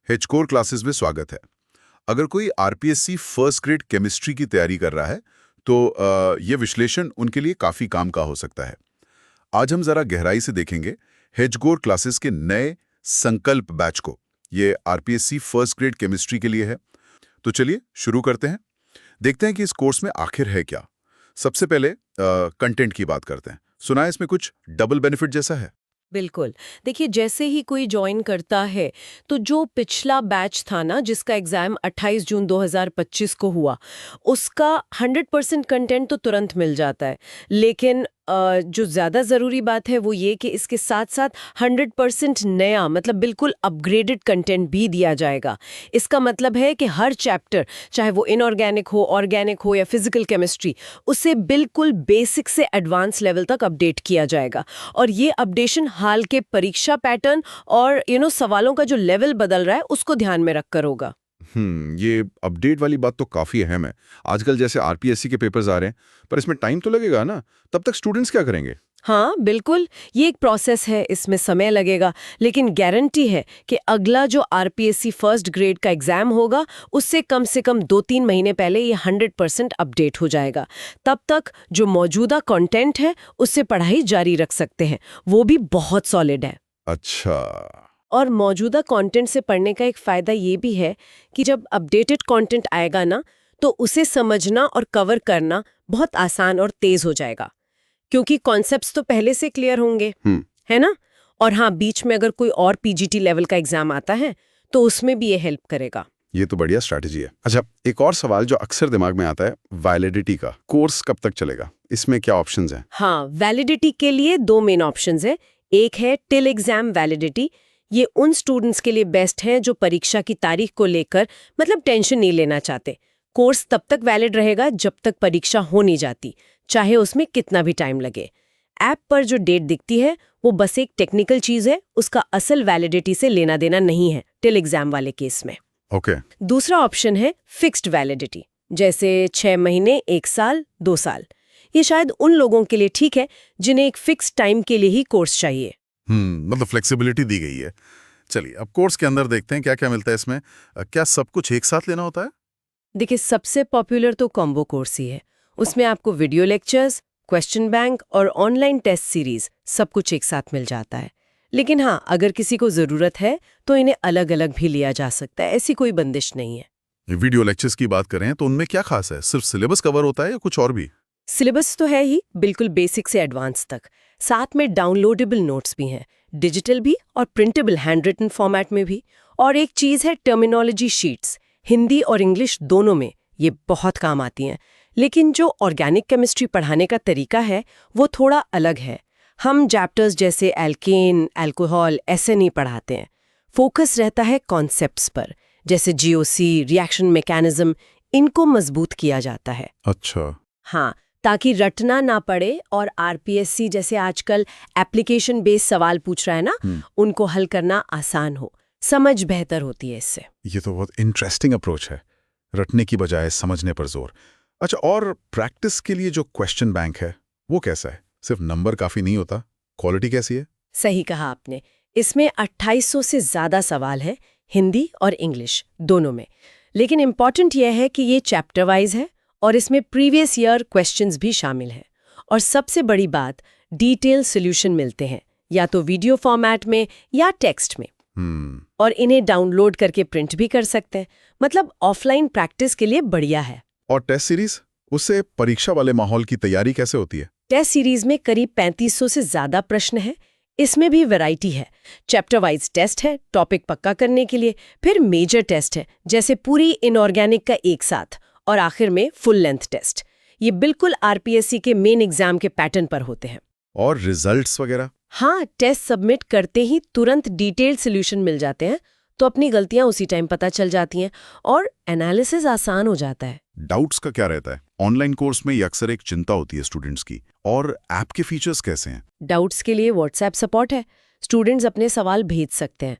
हिचकोर classes में स्वागत है। अगर कोई आरपीएससी फर्स्ट ग्रेड केमिस्ट्री की तैयारी कर रहा है तो ये विश्लेषण उनके लिए काफी काम का हो सकता है। आज हम जरा गहराई से देखेंगे हिचकोर क्लासेस के नए संकल्प बैच को। ये आरपीएससी फर्स्ट ग्रेड केमिस्ट्री के लिए है। तो चलिए शुरू करते हैं, देखते हैं कि इस कोर्स में आखिर है क्या। सबसे पहले कंटेंट की बात करते हैं। सुना है इसमें कुछ डबल बेनिफिट जैसा है? बिल्कुल। देखिए, जैसे ही कोई ज्वाइन करता है तो जो पिछला बैच था ना, जिसका एग्जाम 28 जून 2025 को हुआ, उसका 100% कंटेंट तो तुरंत मिल जाता है। लेकिन जो ज़्यादा ज़रूरी बात है वो ये कि इसके साथ साथ 100% नया, मतलब बिल्कुल अपग्रेडेड कंटेंट भी दिया जाएगा। इसका मतलब है कि हर चैप्टर, चाहे वो इनऑर्गेनिक हो, ऑर्गेनिक हो या फिजिकल केमिस्ट्री, उसे बिल्कुल बेसिक से एडवांस लेवल तक अपडेट किया जाएगा। और ये अपडेशन हाल के परीक्षा पैटर्न और सवालों का जो लेवल बदल रहा है उसको ध्यान में रखकर होगा। ये अपडेट वाली बात तो काफी अहम है। आजकल जैसे आरपीएससी के पेपर्स आ रहे हैं, पर इसमें टाइम तो लगेगा ना, तब तक स्टूडेंट्स क्या करेंगे? हाँ बिल्कुल, ये एक प्रोसेस है, इसमें समय लगेगा, लेकिन गारंटी है कि अगला जो आरपीएससी फर्स्ट ग्रेड का एग्जाम होगा उससे कम से कम 2-3 महीने पहले ये 100% अपडेट हो जाएगा। तब तक जो मौजूदा कंटेंट है उससे पढ़ाई जारी रख सकते हैं, वो भी बहुत सॉलिड है। अच्छा। और मौजूदा कंटेंट से पढ़ने का एक फ़ायदा ये भी है कि जब अपडेटेड कंटेंट आएगा ना, तो उसे समझना और कवर करना बहुत आसान और तेज़ हो जाएगा, क्योंकि कॉन्सेप्ट्स तो पहले से क्लियर होंगे, है ना? और हाँ, बीच में अगर कोई और पीजीटी लेवल का एग्जाम आता है तो उसमें भी ये हेल्प करेगा। ये तो बढ़िया स्ट्रैटेजी है। अच्छा, एक और सवाल जो अक्सर दिमाग में आता है, वैलिडिटी का। कोर्स कब तक चलेगा? इसमें क्या ऑप्शंस हैं? हाँ, वैलिडिटी के लिए 2 मेन ऑप्शंस हैं। एक है टिल एग्जाम वैलिडिटी। ये उन स्टूडेंट्स के लिए बेस्ट है जो परीक्षा की तारीख को लेकर मतलब टेंशन नहीं लेना चाहते। कोर्स तब तक वैलिड रहेगा जब तक परीक्षा हो नहीं जाती, चाहे उसमें कितना भी टाइम लगे। ऐप पर जो डेट दिखती है वो बस एक टेक्निकल चीज है, उसका असल वैलिडिटी से लेना देना नहीं है टिल एग्जाम वाले केस में। ओके। दूसरा ऑप्शन है फिक्स्ड वैलिडिटी, जैसे 6 महीने, 1 साल, 2 साल। ये शायद उन लोगों के लिए ठीक है जिन्हें एक फिक्स टाइम के लिए ही कोर्स चाहिए। मतलब फ्लेक्सिबिलिटी दी गई है। चलिए अब कोर्स के अंदर देखते हैं क्या क्या मिलता है इसमें। क्या सब कुछ एक साथ लेना होता है? देखिए, सबसे पॉपुलर तो कॉम्बो कोर्स ही है। उसमें आपको वीडियो लेक्चर्स, क्वेश्चन बैंक और ऑनलाइन टेस्ट सीरीज सब कुछ एक साथ मिल जाता है। लेकिन हाँ, अगर किसी को ज़रूरत है तो इन्हें अलग अलग भी लिया जा सकता है, ऐसी कोई बंदिश नहीं है। वीडियो लेक्चर्स की बात करें तो उनमें क्या खास है? सिर्फ सिलेबस कवर होता है या कुछ और भी? सिलेबस तो है ही, बिल्कुल बेसिक से एडवांस तक। साथ में डाउनलोडेबल नोट्स भी हैं, डिजिटल भी और प्रिंटेबल हैंड रिटन फॉर्मेट में भी। और एक चीज़ है टर्मिनोलॉजी शीट्स, हिंदी और इंग्लिश दोनों में, ये बहुत काम आती हैं। लेकिन जो ऑर्गेनिक केमिस्ट्री पढ़ाने का तरीका है वो थोड़ा अलग है। हम चैप्टर्स जैसे एल्केन, अल्कोहल ऐसे नहीं पढ़ाते हैं। फोकस रहता है कॉन्सेप्ट्स पर, जैसे जीओसी, रिएक्शन मैकेनिज्म, इनको मजबूत किया जाता है। अच्छा। हाँ, ताकि रटना ना पड़े और आरपीएससी जैसे आजकल एप्लीकेशन बेस्ड सवाल पूछ रहा है ना, उनको हल करना आसान हो, समझ बेहतर होती है इससे। ये तो बहुत इंटरेस्टिंग अप्रोच है, रटने की बजाय समझने पर जोर। अच्छा, और प्रैक्टिस के लिए जो क्वेश्चन बैंक है वो कैसा है? सिर्फ नंबर काफी नहीं होता, क्वालिटी कैसी है? सही कहा आपने। इसमें 2800 से ज़्यादा सवाल है, हिंदी और इंग्लिश दोनों में। लेकिन इम्पॉर्टेंट यह है कि ये चैप्टर वाइज है और इसमें प्रीवियस ईयर क्वेश्चंस भी शामिल हैं। और सबसे बड़ी बात, डिटेल सॉल्यूशन मिलते हैं, या तो वीडियो फॉर्मेट में या टेक्स्ट में। और इन्हें डाउनलोड करके प्रिंट भी कर सकते हैं, मतलब ऑफलाइन प्रैक्टिस के लिए बढ़िया है। और टेस्ट सीरीज, उससे परीक्षा वाले माहौल की तैयारी कैसे होती है? टेस्ट सीरीज में करीब 3500 से ज्यादा प्रश्न हैं। इसमें भी वैरायटी है। चैप्टर वाइज टेस्ट है टॉपिक पक्का करने के लिए, फिर मेजर टेस्ट है जैसे पूरी इनऑर्गेनिक का एक साथ, और आखिर में फुल लेंथ टेस्ट। ये बिल्कुल आरपीएससी के मेन एग्जाम के पैटर्न पर होते हैं। और रिजल्ट्स वगैरह? हाँ, टेस्ट सबमिट करते ही तुरंत डिटेल्ड सॉल्यूशन मिल जाते हैं, तो अपनी गलतियां उसी टाइम पता चल जाती हैं और एनालिसिस आसान हो जाता है। डाउट्स का क्या रहता है? ऑनलाइन कोर्स में ये अक्सर एक चिंता होती है स्टूडेंट्स की। और ऐप के फीचर्स कैसे हैं? डाउट्स के लिए व्हाट्सएप सपोर्ट है, स्टूडेंट्स अपने सवाल भेज सकते हैं।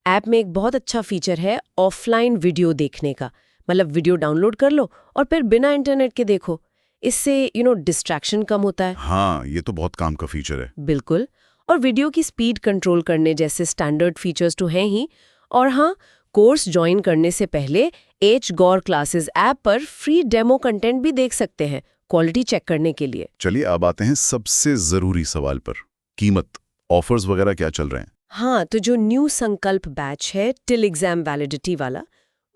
ऐप में एक बहुत अच्छा फीचर है ऑफलाइन वीडियो देखने का, मतलब वीडियो डाउनलोड कर लो और फिर बिना इंटरनेट के देखो। इससे डिस्ट्रैक्शन कम होता है। हाँ, ये तो बहुत काम का फीचर है। बिल्कुल। और वीडियो की स्पीड कंट्रोल करने जैसे स्टैंडर्ड फीचर्स तो हैं ही। और हाँ, कोर्स ज्वाइन करने से पहले एच गौर क्लासेस ऐप पर फ्री डेमो कंटेंट भी देख सकते हैं, क्वालिटी चेक करने के लिए। चलिए अब आते हैं सबसे जरूरी सवाल पर, कीमत, ऑफर्स वगैरह क्या चल रहे हैं? हाँ, तो जो न्यू संकल्प बैच है टिल एग्जाम वैलिडिटी वाला,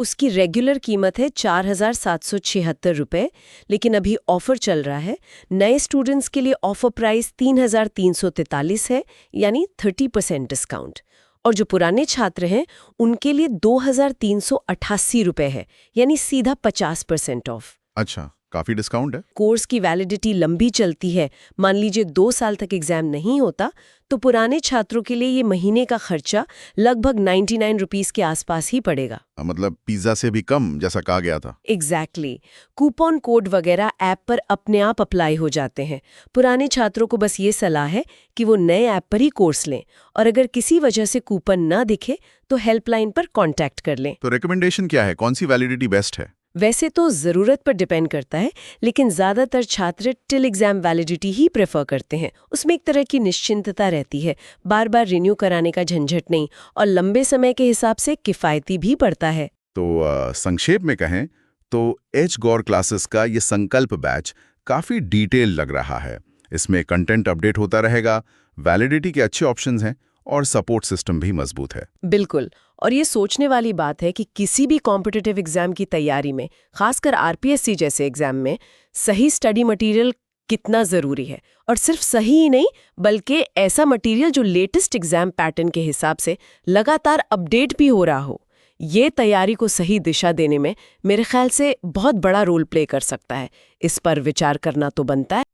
उसकी रेगुलर कीमत है 4,776 रुपए, लेकिन अभी ऑफर चल रहा है। नए स्टूडेंट्स के लिए ऑफर प्राइस 3,343 है, यानी 30% डिस्काउंट। और जो पुराने छात्र हैं उनके लिए 2,388 रुपए है, यानी सीधा 50% ऑफ। अच्छा, काफी डिस्काउंट है। कोर्स की वैलिडिटी लंबी चलती है, मान लीजिए 2 साल तक एग्जाम नहीं होता, तो पुराने छात्रों के लिए ये महीने का खर्चा लगभग 99 रुपीस के आसपास ही पड़ेगा। मतलब पिज्जा से भी कम, जैसा कहा गया था। एग्जैक्टली। कूपन कोड वगैरह ऐप पर अपने आप अप्लाई हो जाते हैं। पुराने छात्रों को बस ये सलाह है कि वो नए ऐप पर ही कोर्स लें, और अगर किसी वजह से कूपन ना दिखे तो हेल्पलाइन पर कांटेक्ट कर लें। तो रिकमेंडेशन क्या है, कौन सी वैलिडिटी बेस्ट है? वैसे तो ज़रूरत पर डिपेंड करता है, लेकिन ज़्यादातर छात्र टिल एग्जाम वैलिडिटी ही प्रेफर करते हैं। उसमें एक तरह की निश्चिंतता रहती है, बार बार रिन्यू कराने का झंझट नहीं, और लंबे समय के हिसाब से किफ़ायती भी पड़ता है। तो संक्षेप में कहें तो एच गौर क्लासेस का ये संकल्प बैच काफ़ी डिटेल लग रहा है। इसमें कंटेंट अपडेट होता रहेगा, वैलिडिटी के अच्छे ऑप्शंस हैं और सपोर्ट सिस्टम भी मजबूत है। बिल्कुल, और ये सोचने वाली बात है कि किसी भी कॉम्पिटिटिव एग्जाम की तैयारी में, खासकर आरपीएससी जैसे एग्जाम में, सही स्टडी मटेरियल कितना ज़रूरी है। और सिर्फ सही ही नहीं, बल्कि ऐसा मटेरियल जो लेटेस्ट एग्जाम पैटर्न के हिसाब से लगातार अपडेट भी हो रहा हो। ये तैयारी को सही दिशा देने में मेरे ख्याल से बहुत बड़ा रोल प्ले कर सकता है। इस पर विचार करना तो बनता है।